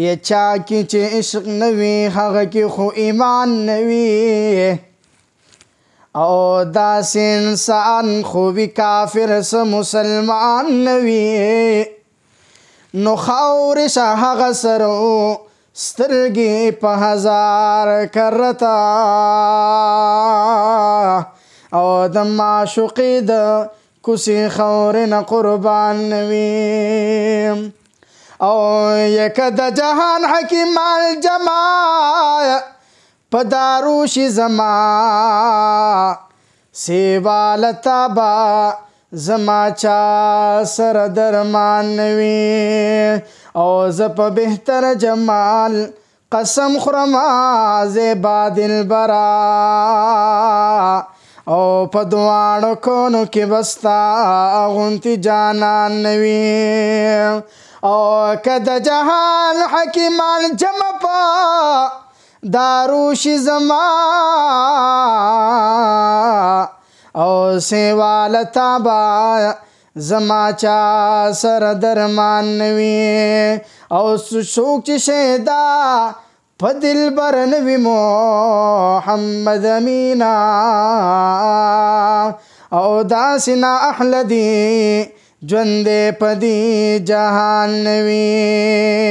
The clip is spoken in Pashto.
یا چا کې چې عشق نوي هغه کې خو ایمان نوي او داسې انسان خو وي کافر څه مسلمان نوي نو خاورې شه هغه سره سترګې په هزار کرتا او د معشوقې د کوڅې خاورې نه قربان نوي او یک د جهان حکیم الجمال په دارو شي زما سیوا لتا با زما چا سره درمان نوي او زه په بهتر جمال قسم خورم زیبا دلبرا او په دواړو کونو کې بستا غونتی جانان نوي او که د جهان حکیمان جمع په دارو شي زما او سیوا لتا با زما چا سره درمان نوي او څوک چې شیدا په دلبر نوي محمد امینا او داسې نا احله دي ژوند په دې جهان نوي